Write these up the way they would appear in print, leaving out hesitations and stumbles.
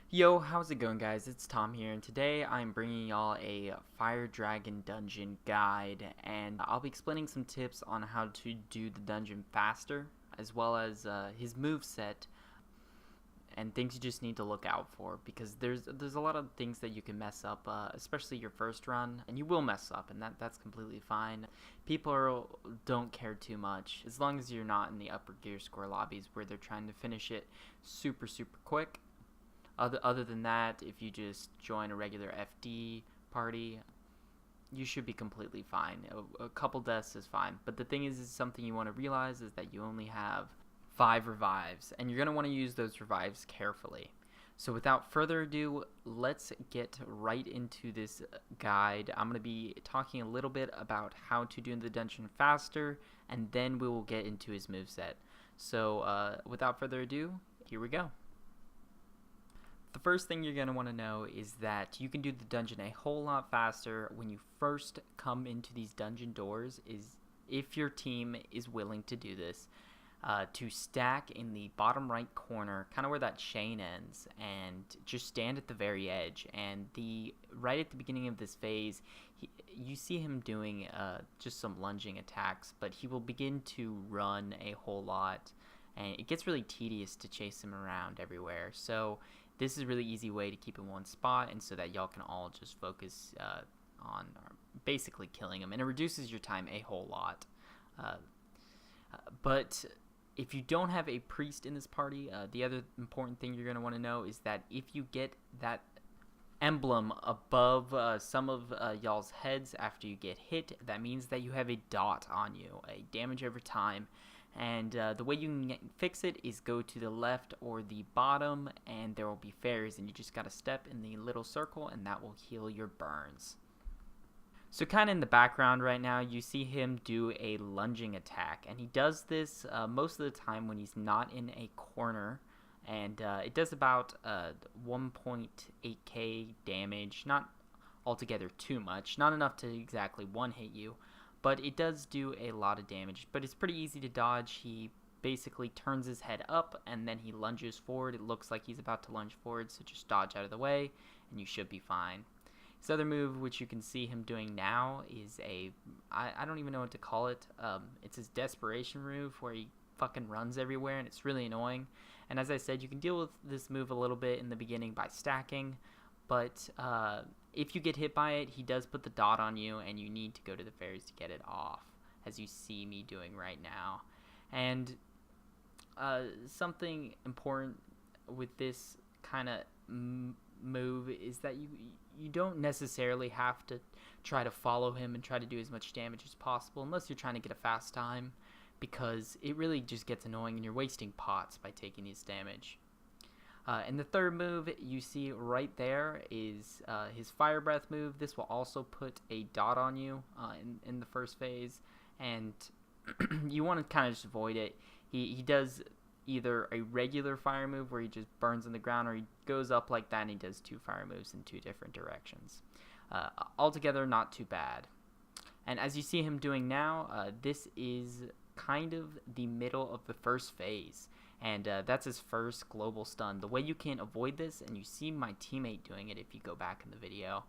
Yo, how's it going, guys? It's Tom here, and today I'm bringing y'all a Fire Dragon dungeon guide, and I'll be explaining some tips on how to do the dungeon faster, as well as his moveset and things you just need to look out for, because there's a lot of things that you can mess up, especially your first run, and you will mess up, and that's completely fine. Don't care too much as long as you're not in the upper gear score lobbies where they're trying to finish it super quick. Other than that, if you just join a regular FD party, you should be completely fine. A couple deaths is fine. But the thing is something you want to realize is that you only have 5 revives, and you're going to want to use those revives carefully. So without further ado, let's get right into this guide. I'm going to be talking a little bit about how to do the dungeon faster, and then we will get into his moveset. So without further ado, here we go. The first thing you're going to want to know is that you can do the dungeon a whole lot faster when you first come into these dungeon doors, is if your team is willing to do this, to stack in the bottom right corner, kind of where that chain ends, and just stand at the very edge. And right at the beginning of this phase, you see him doing just some lunging attacks, but he will begin to run a whole lot, and it gets really tedious to chase him around everywhere. So this is a really easy way to keep in one spot, and so that y'all can all just focus on basically killing him, and it reduces your time a whole lot. But if you don't have a priest in this party, the other important thing you're going to want to know is that if you get that emblem above some of y'all's heads after you get hit, that means that you have a dot on you, a damage over time. And the way you can fix it is go to the left or the bottom, and there will be fairies, and you just gotta step in the little circle, and that will heal your burns. So kind of in the background right now, you see him do a lunging attack, and he does this most of the time when he's not in a corner, and it does about 1.8k damage, not altogether too much, not enough to exactly one-hit you, but it does do a lot of damage. But it's pretty easy to dodge. He basically turns his head up, and then he lunges forward. It looks like he's about to lunge forward, so just dodge out of the way, and you should be fine. His other move, which you can see him doing now, is I don't even know what to call it. It's his desperation move, where he fucking runs everywhere, and it's really annoying. And as I said, you can deal with this move a little bit in the beginning by stacking, but if you get hit by it, he does put the dot on you, and you need to go to the fairies to get it off, as you see me doing right now. And something important with this kind of move is that you don't necessarily have to try to follow him and try to do as much damage as possible, unless you're trying to get a fast time, because it really just gets annoying, and you're wasting pots by taking his damage. And the third move you see right there is his Fire Breath move. This will also put a dot on you in the first phase, and you want to kind of just avoid it. He does either a regular fire move where he just burns on the ground, or he goes up like that and he does 2 fire moves in 2 different directions. Altogether, not too bad. And as you see him doing now, this is kind of the middle of the first phase, and that's his first global stun. The way you can avoid this, and you see my teammate doing it if you go back in the video,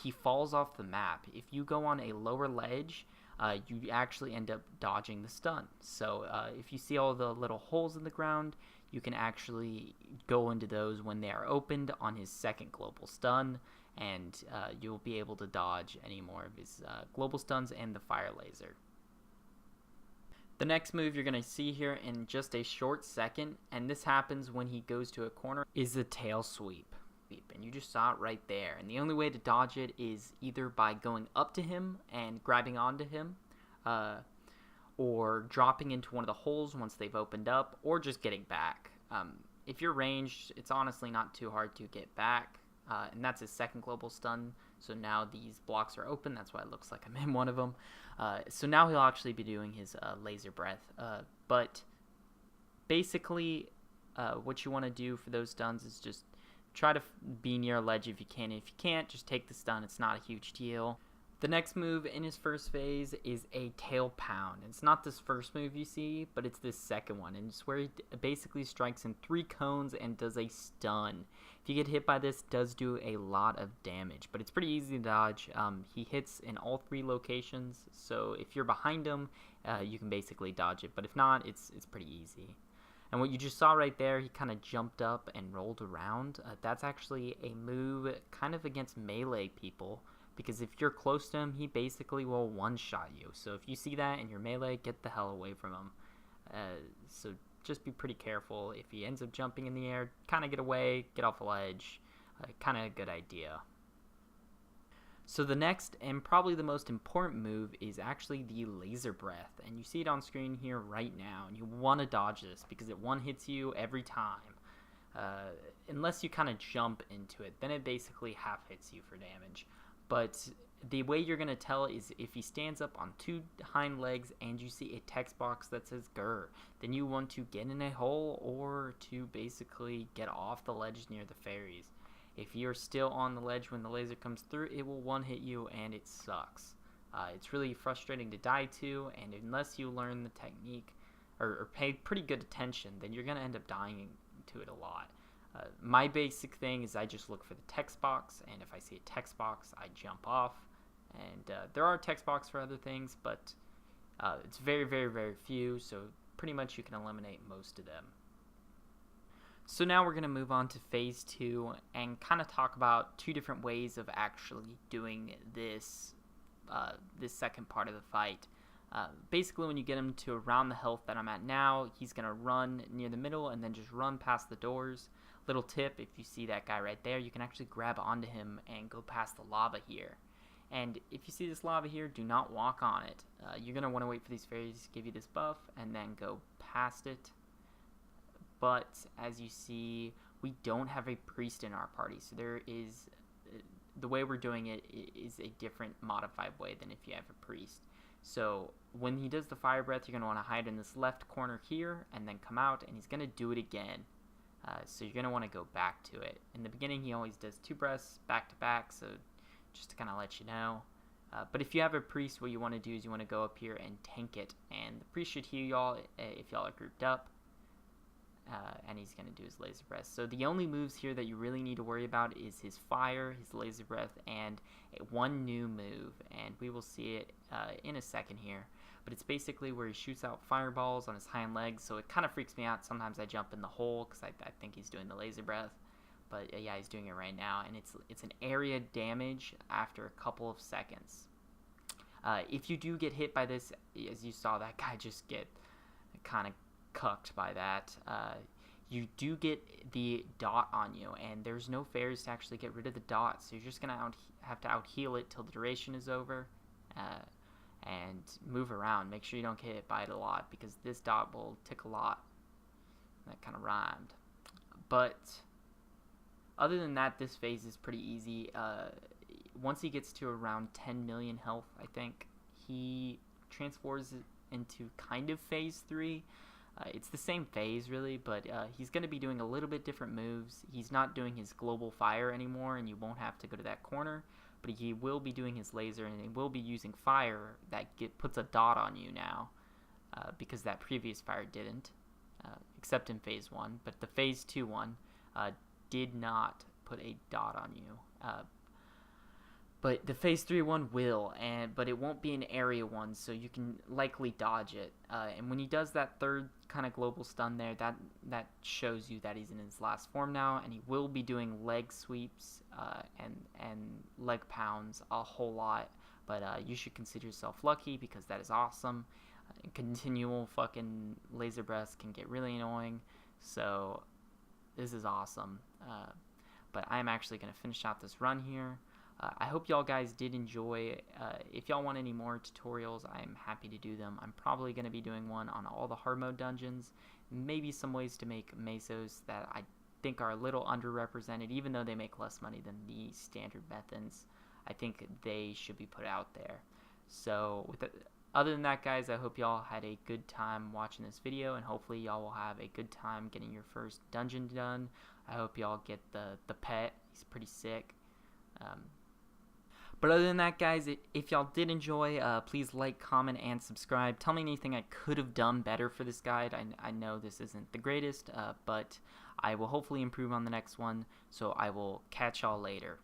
he falls off the map. If you go on a lower ledge, you actually end up dodging the stun. So if you see all the little holes in the ground, you can actually go into those when they are opened on his second global stun, and you'll be able to dodge any more of his global stuns and the fire laser. The next move you're going to see here in just a short second, and this happens when he goes to a corner, is the tail sweep. And you just saw it right there. And the only way to dodge it is either by going up to him and grabbing onto him, or dropping into one of the holes once they've opened up, or just getting back. If you're ranged, it's honestly not too hard to get back. And that's his second global stun. So now these blocks are open. That's why it looks like I'm in one of them. So now he'll actually be doing his laser breath. But basically, what you want to do for those stuns is just try to be near a ledge if you can. If you can't, just take the stun. It's not a huge deal. The next move in his first phase is a tail pound. It's not this first move you see, but it's this second one, and it's where he basically strikes in 3 cones and does a stun. If you get hit by this, it does do a lot of damage, but it's pretty easy to dodge. He hits in all 3 locations, so if you're behind him, you can basically dodge it, but if not, it's pretty easy. And what you just saw right there, he kind of jumped up and rolled around. That's actually a move kind of against melee people, because if you're close to him, he basically will one-shot you. So if you see that and you're melee, get the hell away from him. So just be pretty careful. If he ends up jumping in the air, kind of get away, get off a ledge. Kind of a good idea. So the next and probably the most important move is actually the laser breath, and you see it on screen here right now, and you want to dodge this because it one hits you every time. Unless you kind of jump into it, then it basically half hits you for damage. But the way you're going to tell is if he stands up on 2 hind legs and you see a text box that says grr, then you want to get in a hole or to basically get off the ledge near the fairies. If you're still on the ledge when the laser comes through, it will one hit you and it sucks. It's really frustrating to die to, and unless you learn the technique or pay pretty good attention, then you're going to end up dying to it a lot. My basic thing is I just look for the text box, and if I see a text box, I jump off. And there are text boxes for other things, but it's very, very, very few, so pretty much you can eliminate most of them. So now we're going to move on to phase 2 and kind of talk about 2 different ways of actually doing this this second part of the fight. Basically, when you get him to around the health that I'm at now, he's going to run near the middle and then just run past the doors. Little tip, if you see that guy right there, you can actually grab onto him and go past the lava here. And if you see this lava here, do not walk on it. You're going to want to wait for these fairies to give you this buff and then go past it. But as you see, we don't have a priest in our party, so there is the way we're doing it is a different modified way than if you have a priest. So when he does the fire breath, you're going to want to hide in this left corner here and then come out, and he's going to do it again. So you're going to want to go back to it. In the beginning, he always does 2 breaths back to back, so just to kind of let you know. But if you have a priest, what you want to do is you want to go up here and tank it, and the priest should heal y'all if y'all are grouped up. And he's going to do his laser breath. So the only moves here that you really need to worry about is his fire, his laser breath, and one new move. And we will see it in a second here. But it's basically where he shoots out fireballs on his hind legs. So it kind of freaks me out. Sometimes I jump in the hole because I think he's doing the laser breath. But yeah, he's doing it right now. And it's an area damage after a couple of seconds. If you do get hit by this, as you saw that guy just get kind of cucked by that, you do get the dot on you, and there's no fairies to actually get rid of the dot, so you're just gonna have to out heal it till the duration is over, and move around. Make sure you don't get hit by it a lot, because this dot will tick a lot. That kind of rhymed. But other than that, this phase is pretty easy. Once he gets to around 10 million health, I think, he transforms into kind of phase 3. It's the same phase, really, but he's going to be doing a little bit different moves. He's not doing his global fire anymore, and you won't have to go to that corner, but he will be doing his laser, and he will be using fire that puts a dot on you now, because that previous fire didn't, except in phase 1, but the phase 2 one did not put a dot on you. But the phase 3 one will, but it won't be an area one, so you can likely dodge it. And when he does that third kind of global stun there, that shows you that he's in his last form now, and he will be doing leg sweeps and leg pounds a whole lot. But you should consider yourself lucky, because that is awesome. Continual fucking laser breaths can get really annoying, so this is awesome. But I'm actually going to finish out this run here. I hope y'all guys did enjoy. If y'all want any more tutorials, I'm happy to do them. I'm probably going to be doing one on all the hard mode dungeons, maybe some ways to make mesos that I think are a little underrepresented, even though they make less money than the standard methods. I think they should be put out there. So other than that, guys, I hope y'all had a good time watching this video, and hopefully y'all will have a good time getting your first dungeon done. I hope y'all get the pet. He's pretty sick. But other than that, guys, if y'all did enjoy, please like, comment, and subscribe. Tell me anything I could have done better for this guide. I know this isn't the greatest, but I will hopefully improve on the next one. So I will catch y'all later.